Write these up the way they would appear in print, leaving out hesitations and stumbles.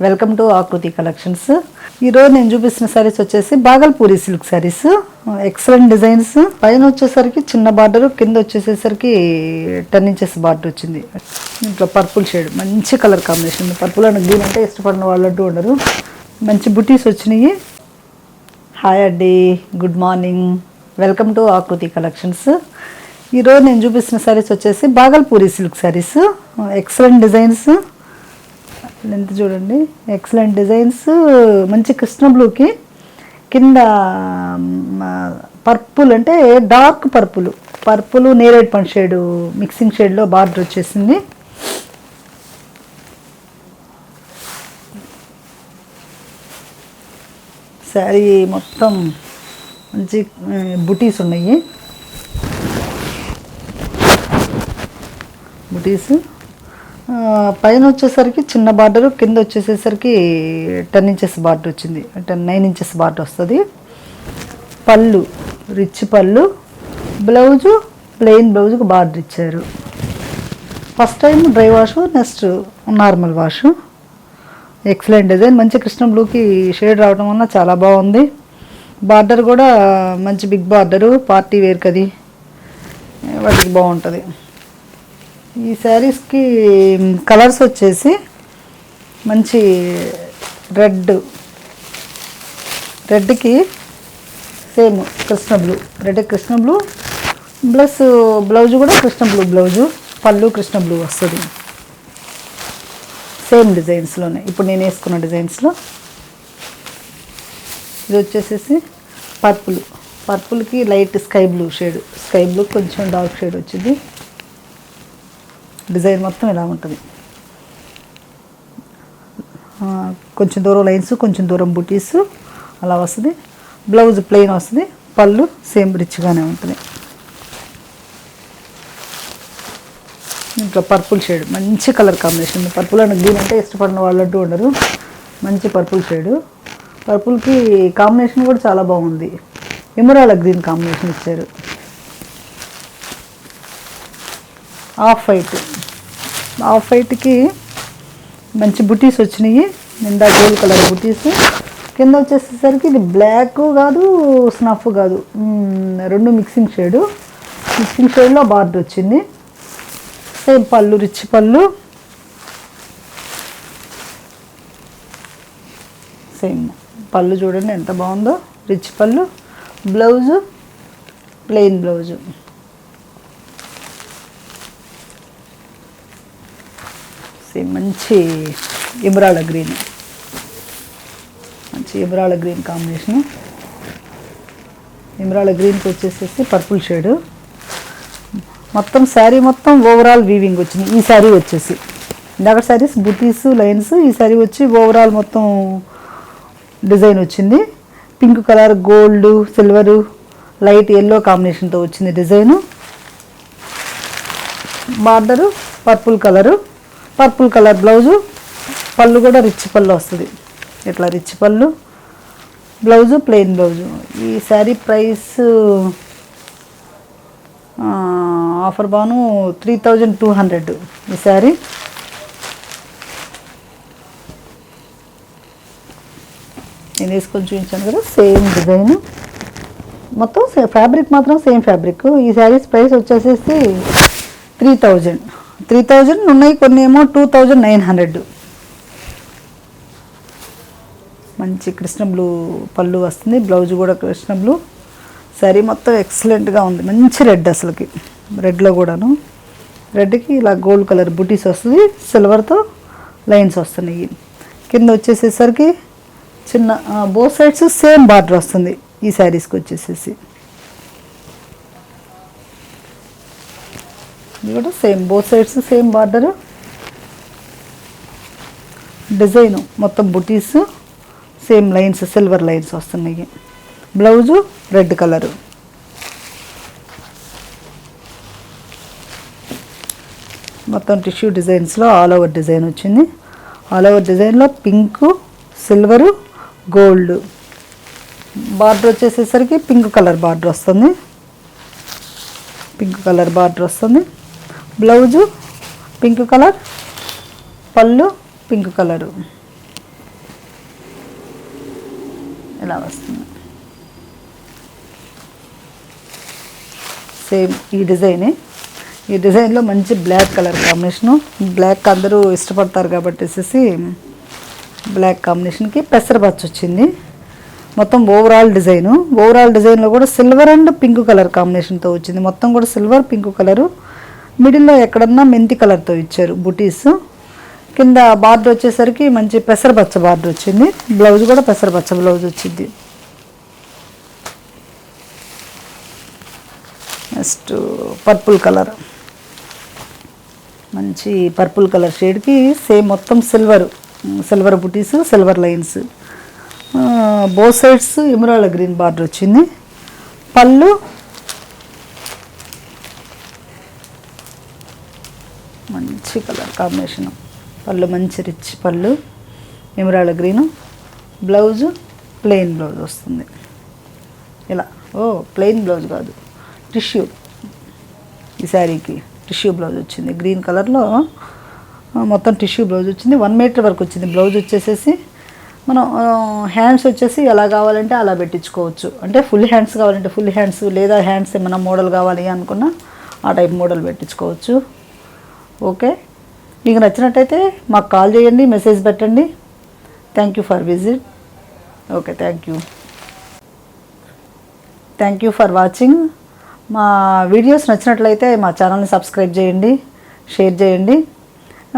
Welcome to ఆకృతి collections. ఈరోజు నేను చూపిస్తున్న సారీస్ వచ్చేసి Bhagalpuri silk saris. Excellent designs. పైన వచ్చేసరికి చిన్న బార్డర్, కింద వచ్చేసేసరికి 10 ఇంచెస్ బార్డర్ వచ్చింది. ఇంట్లో పర్పుల్ షేడ్, మంచి colour combination. Purple and green అంటే ఇష్టపడిన వాళ్ళంటూ ఉండరు. మంచి బుటీస్ వచ్చినాయి. హాయ్ అండి, గుడ్ మార్నింగ్, వెల్కమ్ టు ఆకృతి కలెక్షన్స్. ఈరోజు నేను చూపిస్తున్న సారీస్ వచ్చేసి Bhagalpuri silk saris. Excellent designs. Length చూడండి, ఎక్సలెంట్ డిజైన్స్. మంచి కృష్ణ బ్లూకి కింద పర్పుల్ అంటే డార్క్ పర్పుల్ నేరేడ్ పండు షేడు మిక్సింగ్ షేడ్లో బార్డర్ వచ్చేసింది. శారీ మొత్తం మంచి బుటీస్ ఉన్నాయి. బుటీస్ పైన వచ్చేసరికి చిన్న బార్డరు, కింద వచ్చేసేసరికి 10 ఇంచెస్ బార్డర్ వచ్చింది. 9 ఇంచెస్ బార్డర్ వస్తుంది. పళ్ళు రిచ్ పళ్ళు, బ్లౌజు ప్లెయిన్ బ్లౌజుకు బార్డర్ ఇచ్చారు. First time dry wash, next normal wash. Excellent design. మంచి కృష్ణ బ్లూకి షేడ్ రావడం వల్ల చాలా బాగుంది. బార్డర్ కూడా మంచి బిగ్ బార్డరు, పార్టీ వేర్ కది వాటికి బాగుంటుంది. ఈ శారీస్కి కలర్స్ వచ్చేసి మంచి రెడ్కి same Krishna blue plus blouse కూడా కృష్ణ బ్లూ బ్లౌజు, పళ్ళు కృష్ణ బ్లూ వస్తుంది. సేమ్ డిజైన్స్లోనే ఇప్పుడు నేను వేసుకున్న డిజైన్స్లో. ఇది వచ్చేసేసి పర్పుల్కి లైట్ స్కై బ్లూ కొంచెం డార్క్ షేడ్ వచ్చింది. డిజైన్ మొత్తం ఇలా ఉంటుంది. కొంచెం దూరం లైన్స్, కొంచెం దూరం బుటీస్ అలా వస్తుంది. బ్లౌజ్ ప్లెయిన్ వస్తుంది. పళ్ళు సేమ్ రిచ్గానే ఉంటుంది. ఇంట్లో పర్పుల్ షేడ్, మంచి colour combination. Purple and green అంటే ఇష్టపడిన వాళ్ళంటూ ఉండరు. మంచి పర్పుల్ షేడు. పర్పుల్కి కాంబినేషన్ కూడా చాలా బాగుంది. ఎమరాల్డ్ గ్రీన్ కాంబినేషన్ ఇచ్చారు. ఆఫ్ వైట్కి మంచి బుటీస్ వచ్చినాయి. నిండా గోల్డ్ కలర్ బుటీస్. కింద వచ్చేసేసరికి ఇది బ్లాక్ కాదు, స్నఫ్ కాదు, రెండు మిక్సింగ్ షేడ్లో బార్డర్ వచ్చింది. సేమ్ పళ్ళు రిచ్ పళ్ళు, సేమ్ పళ్ళు చూడండి ఎంత బాగుందో, రిచ్ పళ్ళు. Blouse plain blouse. మంచి ఎమరాల్డ్ గ్రీన్ కాంబినేషను. ఎమరాల్డ్ గ్రీన్కి వచ్చేసేసి పర్పుల్ షేడు. మొత్తం శారీ మొత్తం ఓవరాల్ వీవింగ్ వచ్చింది. ఈ శారీ వచ్చేసి ఇందాక శారీస్ బుటీస్ లైన్స్, ఈ శారీ వచ్చి ఓవరాల్ మొత్తం డిజైన్ వచ్చింది. Pink colour, gold, silver, light yellow కాంబినేషన్తో వచ్చింది design. Border purple colour blouse, పళ్ళు కూడా రిచ్ పళ్ళు వస్తుంది. ఇట్లా రిచ్ పళ్ళు, బ్లౌజు ప్లెయిన్ బ్లౌజు. ఈ శారీ ప్రైస్ ఆఫర్ బాను 3200 ఈ శారీ. నేను వేసుకొని చూపించాను కదా, సేమ్ డిజైన్ మొత్తం. ఫ్యాబ్రిక్ మాత్రం సేమ్ ఫ్యాబ్రిక్. ఈ శారీస్ ప్రైస్ వచ్చేసేసి 3000 ఉన్నాయి. కొన్ని ఏమో 2900. మంచి కృష్ణ బ్లూ పళ్ళు వస్తుంది. బ్లౌజ్ కూడా కృష్ణ బ్లూ. శారీ మొత్తం ఎక్సలెంట్గా ఉంది. మంచి రెడ్, అసలుకి రెడ్లో కూడాను. రెడ్కి ఇలా గోల్డ్ కలర్ బుటీస్ వస్తుంది. సిల్వర్తో లైన్స్ వస్తున్నాయి. కింద వచ్చేసేసరికి చిన్న బోత్ సైడ్స్ సేమ్ బార్డర్ వస్తుంది ఈ శారీస్కి వచ్చేసేసి. ఇది కూడా same, both sides same border. Design మొత్తం బుటీస్, సేమ్ లైన్స్, సిల్వర్ లైన్స్ వస్తున్నాయి. Blouse red colour. మొత్తం టిష్యూ డిజైన్స్లో ఆల్ ఓవర్ డిజైన్ వచ్చింది. ఆల్ ఓవర్ డిజైన్లో పింకు, సిల్వరు, గోల్డ్. బార్డర్ వచ్చేసేసరికి పింక్ కలర్ బార్డర్ వస్తుంది. బ్లౌజు పింక్ కలర్, పళ్ళు పింక్ కలరు. ఇలా వస్తుంది. సేమ్ ఈ డిజైన్లో మంచి బ్లాక్ కలర్ కాంబినేషను. బ్లాక్ అందరూ ఇష్టపడతారు కాబట్టి బ్లాక్ కాంబినేషన్కి పెసరపచ్చ వచ్చింది. మొత్తం ఓవరాల్ డిజైన్లో కూడా సిల్వర్ అండ్ పింక్ కలర్ కాంబినేషన్తో వచ్చింది. మొత్తం కూడా సిల్వర్ పింక్ కలరు, మిడిల్లో ఎక్కడన్నా మెంతి కలర్తో ఇచ్చారు బుటీస్. కింద బార్డర్ వచ్చేసరికి మంచి పెసరపచ్చ బార్డర్ వచ్చింది. బ్లౌజ్ కూడా పెసరపచ్చ బ్లౌజ్ వచ్చింది. నెక్స్ట్ పర్పుల్ కలర్, మంచి పర్పుల్ కలర్ షేడ్కి సేమ్ మొత్తం సిల్వర్ బుటీస్, silver lines, both sides emerald green border వచ్చింది. పళ్ళు మంచి కలర్ కాంబినేషన్, పళ్ళు మంచి రిచ్ పళ్ళు, emerald green. Blouse plain blouse వస్తుంది ఇలా. ప్లెయిన్ బ్లౌజ్ కాదు, టిష్యూ. ఈ శారీకి టిష్యూ బ్లౌజ్ వచ్చింది. గ్రీన్ కలర్లో మొత్తం టిష్యూ బ్లౌజ్ వచ్చింది. 1 మీటర్ వరకు వచ్చింది బ్లౌజ్ వచ్చేసేసి. మనం హ్యాండ్స్ వచ్చేసి ఎలా కావాలంటే అలా పెట్టించుకోవచ్చు. అంటే ఫుల్ హ్యాండ్స్ కావాలంటే ఫుల్ హ్యాండ్స్, లేదా హ్యాండ్స్ ఏమైనా మోడల్ కావాలి అనుకున్నా ఆ టైప్ మోడల్ పెట్టించుకోవచ్చు. ఓకే, మీకు నచ్చినట్టయితే మాకు కాల్ చేయండి, మెసేజ్ పెట్టండి. Thank you for visit. Okay, thank you for watching. మా వీడియోస్ నచ్చినట్లయితే మా ఛానల్ని సబ్స్క్రైబ్ చేయండి, షేర్ చేయండి.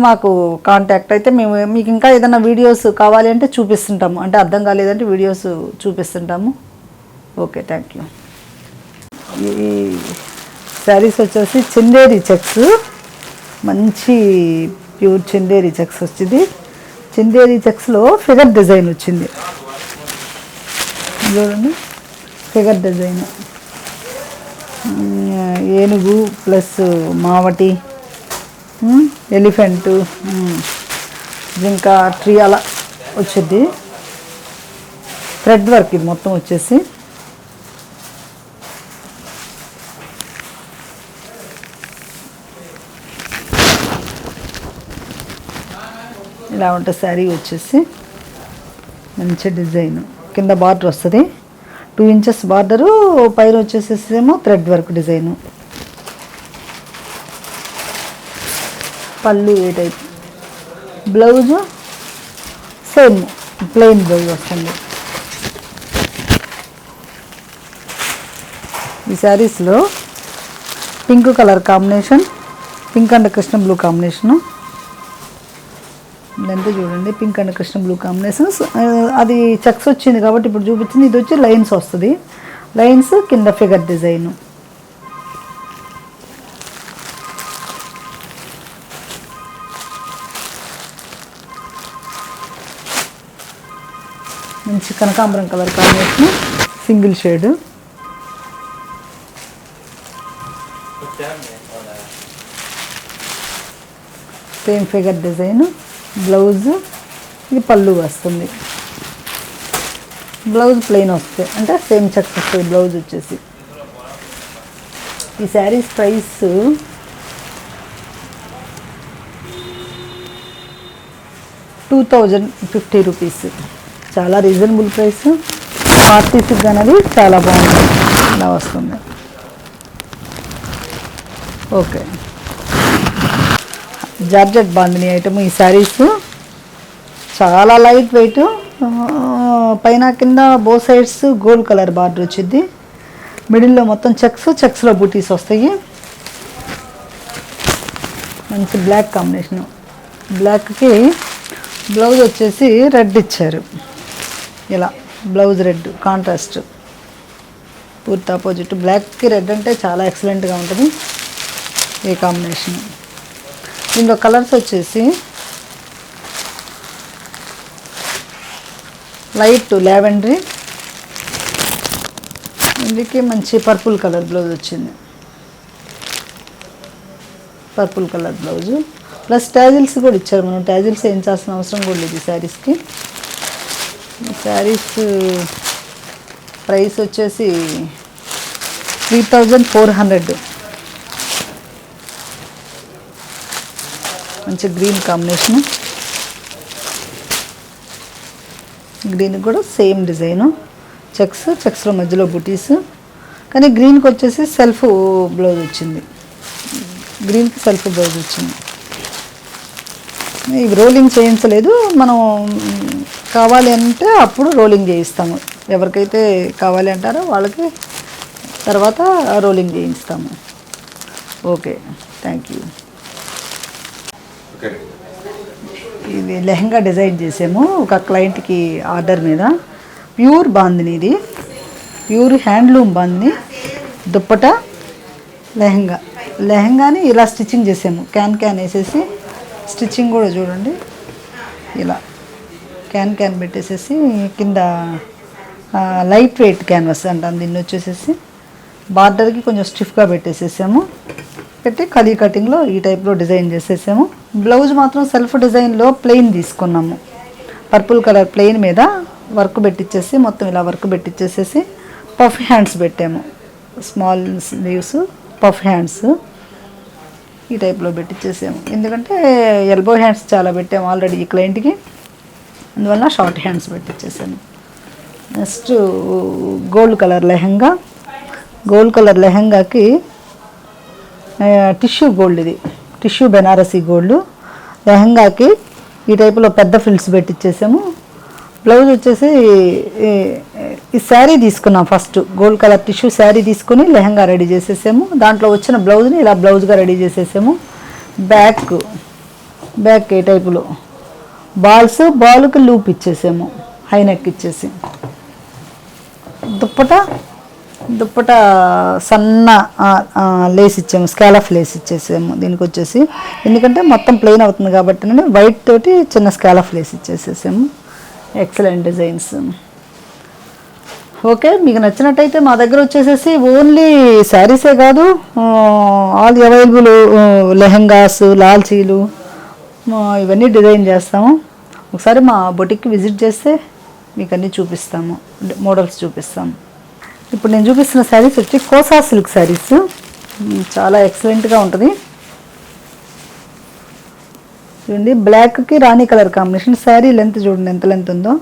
మాకు కాంటాక్ట్ అయితే మీకు ఇంకా ఏదైనా వీడియోస్ కావాలి అంటే చూపిస్తుంటాము, అంటే అర్థం కాలేదంటే వీడియోస్ చూపిస్తుంటాము. Okay, thank you. ఈ శారీస్ వచ్చేసి చందేరి చెక్స్, మంచి ప్యూర్ చందేరి చెక్స్ వచ్చింది. చందేరి చెక్స్లో ఫిగర్ డిజైన్ వచ్చింది చూడండి. ఫిగర్ డిజైన్, ఏనుగు ప్లస్ మావటి, ఎలిఫెంటు, ఇంకా ట్రీ అలా వచ్చింది. థ్రెడ్ వర్క్ ఇది మొత్తం వచ్చేసి. ఇలా ఉంటుంది శారీ వచ్చేసి. మంచి డిజైన్, కింద బార్డర్ వస్తుంది 2 ఇంచెస్ బార్డరు, పైన వచ్చేసేసేమో థ్రెడ్ వర్క్ డిజైను. పళ్ళు ఏ type, blouse same plain blouse వస్తుంది. ఈ శారీస్లో pink colour combination, pink and Krishna blue combination. ఇదంతా చూడండి, pink and Krishna blue combinations. అది చెక్స్ వచ్చింది కాబట్టి ఇప్పుడు చూపించింది. ఇది వచ్చి లైన్స్ వస్తుంది, లైన్స్ కింద ఫిగర్ డిజైన్. మంచి కనకాంబరం colour combination, single shade. Same figure design. Blouse ఇది పళ్ళు వస్తుంది, బ్లౌజ్ ప్లెయిన్ వస్తుంది, అంటే సేమ్ చెక్స్ వస్తుంది బ్లౌజ్ వచ్చేసి. ఈ శారీస్ ప్రైస్ ₹2050. చాలా రీజనబుల్ ప్రైస్. పార్టీస్కి అనేది చాలా బాగుంది, ఇలా వస్తుంది. Okay, georgette bandhani item. ఈ శారీస్ చాలా లైట్ వెయిట్, పైన కింద both sides gold colour border వచ్చింది. మిడిల్లో మొత్తం చెక్స్లో బూటీస్ వస్తాయి. మంచి బ్లాక్ కాంబినేషను. బ్లాక్కి బ్లౌజ్ వచ్చేసి రెడ్ ఇచ్చారు. ఇలా బ్లౌజ్ రెడ్ కాంట్రాస్ట్, పూర్తి ఆపోజిట్. బ్లాక్కి రెడ్ అంటే చాలా ఎక్సలెంట్గా ఉంటుంది ఈ కాంబినేషన్. దీంట్లో కలర్స్ వచ్చేసి లైట్ లావెండరీ, ఇందుకే మంచి పర్పుల్ కలర్ బ్లౌజ్ వచ్చింది. Purple colour blouse plus tassels కూడా ఇచ్చారు. మనం ట్యాజిల్స్ వేయించాల్సిన అవసరం కూడా లేదు ఈ శారీస్కి. ఈ శారీస్ ప్రైస్ వచ్చేసి 3400. మంచి గ్రీన్ కాంబినేషను. గ్రీన్ కూడా సేమ్ డిజైను. చెక్స్లో మధ్యలో బుటీస్. కానీ గ్రీన్కి వచ్చేసి సెల్ఫ్ బ్లౌజ్ వచ్చింది. గ్రీన్కి సెల్ఫ్ బ్లౌజ్ వచ్చింది. ఇవి రోలింగ్ చేయించలేదు, మనం కావాలి అంటే అప్పుడు రోలింగ్ చేయిస్తాము. ఎవరికైతే కావాలి అంటారో వాళ్ళకి తర్వాత రోలింగ్ చేయిస్తాము. Okay, thank you. ఇది లెహంగా డిజైన్ చేసాము ఒక క్లయింట్కి ఆర్డర్ మీద. ప్యూర్ బాందిని, ఇది ప్యూర్ హ్యాండ్లూమ్ బాందిని. దుప్పట, లెహంగాని ఇలా స్టిచ్చింగ్ చేసాము. క్యాన్ వేసేసి స్టిచ్చింగ్ కూడా చూడండి, ఇలా క్యాన్ పెట్టేసేసి కింద లైట్ వెయిట్ క్యాన్వాస్ అంటాం దీన్ని వచ్చేసేసి బార్డర్కి కొంచెం స్టిఫ్గా పెట్టేసేసాము. పెట్టి కలీ కటింగ్లో ఈ టైప్లో డిజైన్ చేసేసాము. బ్లౌజ్ మాత్రం సెల్ఫ్ డిజైన్లో ప్లెయిన్ తీసుకున్నాము. పర్పుల్ కలర్ ప్లెయిన్ మీద వర్క్ పెట్టించేసి మొత్తం ఇలా వర్క్ పెట్టించేసేసి పఫ్ హ్యాండ్స్ పెట్టాము. స్మాల్ స్లీవ్స్, పఫ్ హ్యాండ్స్ ఈ టైప్లో పెట్టించేసాము. ఎందుకంటే ఎల్బో హ్యాండ్స్ చాలా పెట్టాము ఆల్రెడీ ఈ క్లయింట్కి, అందువల్ల షార్ట్ హ్యాండ్స్ పెట్టించేసాము. నెక్స్ట్ గోల్డ్ కలర్ లెహంగాకి టిష్యూ గోల్డ్, ఇది టిష్యూ బెనారసీ గోల్డ్. లెహంగాకి ఈ టైపులో పెద్ద ఫిల్స్ పెట్టించేసాము. బ్లౌజ్ వచ్చేసి ఈ శారీ తీసుకున్నాం. First gold colour tissue sari తీసుకుని లెహంగా రెడీ చేసేసాము. దాంట్లో వచ్చిన బ్లౌజ్ని ఇలా బ్లౌజ్గా రెడీ చేసేసాము. బ్యాక్ ఏ టైపులో బాల్కి లూప్ ఇచ్చేసాము, హై నెక్ ఇచ్చేసి. దుప్పట సన్న లేస్ ఇచ్చాము, స్కాలఫ్ లేస్ ఇచ్చేసాము దీనికి వచ్చేసి. ఎందుకంటే మొత్తం ప్లెయిన్ అవుతుంది కాబట్టి వైట్ తోటి చిన్న స్కాలఫ్ లేస్ ఇచ్చేసేసాము. Excellent designs. ఓకే, మీకు నచ్చినట్టయితే మా దగ్గర వచ్చేసేసి ఓన్లీ శారీసే కాదు, ఆల్ అవైలబుల్ లెహంగాస్, లాల్చీలు ఇవన్నీ డిజైన్ చేస్తాము. ఒకసారి మా బొటిక్కి విజిట్ చేస్తే మీకు అన్నీ చూపిస్తాము, మోడల్స్ చూపిస్తాము. ఇప్పుడు నేను చూపిస్తున్న శారీస్ వచ్చి కోసా సిల్క్ శారీస్. చాలా ఎక్సలెంట్గా ఉంటుంది. చూడండి, బ్లాక్కి రాణి కలర్ కాంబినేషన్. శారీ లెంత్ చూడండి ఎంత లెంత్ ఉందో.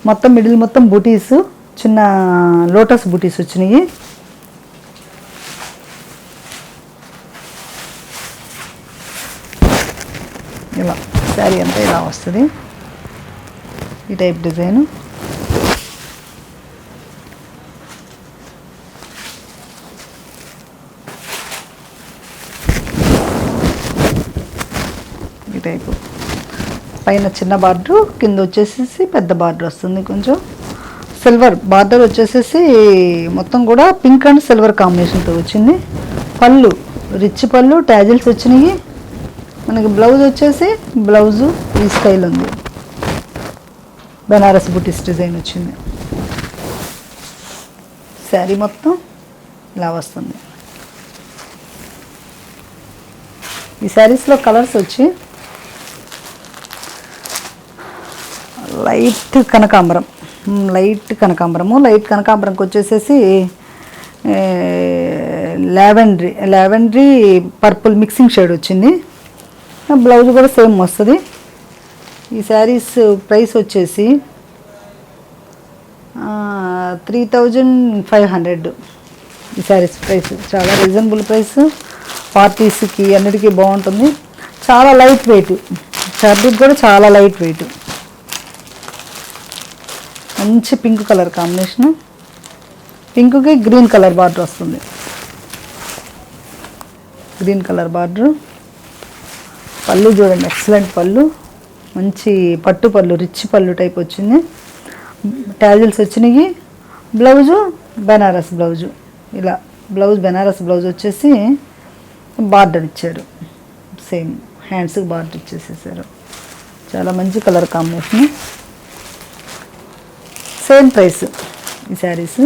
మొత్తం మిడిల్ మొత్తం బుటీస్, చిన్న లోటస్ బుటీస్ వచ్చినాయి. ఇలా శారీ అంతా ఇలా వస్తుంది, ఈ టైప్ డిజైను. ఈ టైపు పైన చిన్న బార్డరు, కింద వచ్చేసేసి పెద్ద బార్డర్ వస్తుంది. కొంచెం సిల్వర్ బార్డర్ వచ్చేసేసి మొత్తం కూడా పింక్ అండ్ సిల్వర్ కాంబినేషన్తో వచ్చింది. పళ్ళు రిచ్ పళ్ళు, ట్యాజిల్స్ వచ్చినాయి. మనకి బ్లౌజ్ వచ్చేసి బ్లౌజు ఈ స్టైల్ ఉంది, బెనారస్ బుటీస్ డిజైన్ వచ్చింది. శారీ మొత్తం ఇలా వస్తుంది. ఈ శారీస్లో కలర్స్ వచ్చి లైట్ కనకాంబరంకి వచ్చేసేసి లావెండరీ పర్పుల్ మిక్సింగ్ షేడ్ వచ్చింది. బ్లౌజ్ కూడా సేమ్ వస్తుంది. ఈ శారీస్ ప్రైస్ వచ్చేసి 3500. ఈ శారీస్ ప్రైస్ చాలా రీజనబుల్ ప్రైస్. పార్టీస్కి అన్నిటికీ బాగుంటుంది. చాలా లైట్ వెయిట్, ఫ్యాబ్రిక్ కూడా చాలా లైట్ వెయిట్. మంచి పింక్ కలర్ కాంబినేషను. పింక్కి గ్రీన్ కలర్ బార్డర్ వస్తుంది. Green colour border. పళ్ళు చూడండి, ఎక్సలెంట్ పళ్ళు, మంచి పట్టు పళ్ళు, రిచ్ పళ్ళు టైప్ వచ్చింది. ట్యాజిల్స్ వచ్చినాయి. Blouse Banaras blouse. ఇలా బెనారస్ బ్లౌజ్ వచ్చేసి బార్డర్ ఇచ్చారు. సేమ్ హ్యాండ్స్కి బార్డర్ ఇచ్చేసేసారు. చాలా మంచి కలర్ కాంబినేషన్. సేమ్ ప్రైస్ ఈ శారీస్.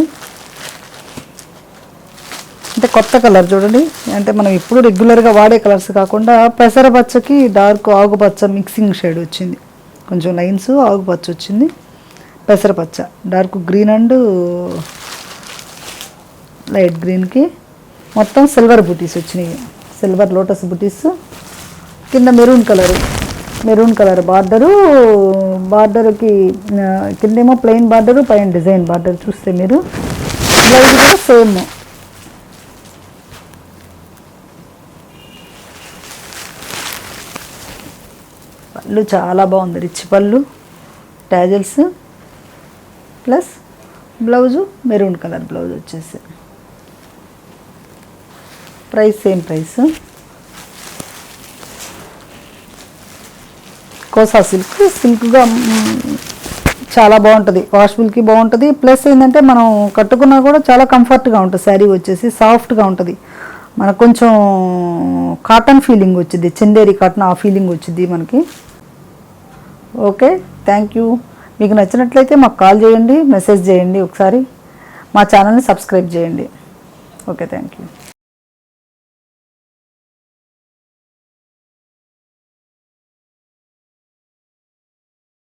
అంటే కొత్త కలర్ చూడండి, అంటే మనం ఇప్పుడు రెగ్యులర్గా వాడే కలర్స్ కాకుండా పెసరపచ్చకి డార్క్ ఆకుపచ్చ మిక్సింగ్ షేడ్ వచ్చింది. కొంచెం లైన్స్ ఆకుపచ్చ వచ్చింది, పెసరపచ్చ, డార్క్ గ్రీన్ అండ్ లైట్ గ్రీన్కి మొత్తం సిల్వర్ బుటీస్ వచ్చినాయి. సిల్వర్ లోటస్ బుటీస్, కింద మెరూన్ కలరు, మెరూన్ కలర్ బార్డర్కి కిందేమో ప్లెయిన్ బార్డరు, పైన డిజైన్ బార్డర్. చూస్తే మీరు బ్లౌజ్ కూడా సేమ్. పళ్ళు చాలా బాగుంది, రిచ్ పళ్ళు, tassels plus blouse maroon colour blouse వచ్చేసి. Price same price. కోసా సిల్క్గా చాలా బాగుంటుంది, వాషబుల్కి బాగుంటుంది. ప్లస్ ఏంటంటే మనం కట్టుకున్నా కూడా చాలా కంఫర్ట్గా ఉంటుంది. శారీ వచ్చేసి సాఫ్ట్గా ఉంటుంది, మనకు కొంచెం కాటన్ ఫీలింగ్ వచ్చింది, చందేరి కాటన్ ఆ ఫీలింగ్ వచ్చింది మనకి. Okay, thank you. మీకు నచ్చినట్లయితే మాకు కాల్ చేయండి, మెసేజ్ చేయండి, ఒకసారి మా ఛానల్ని సబ్స్క్రైబ్ చేయండి. Okay, thank you.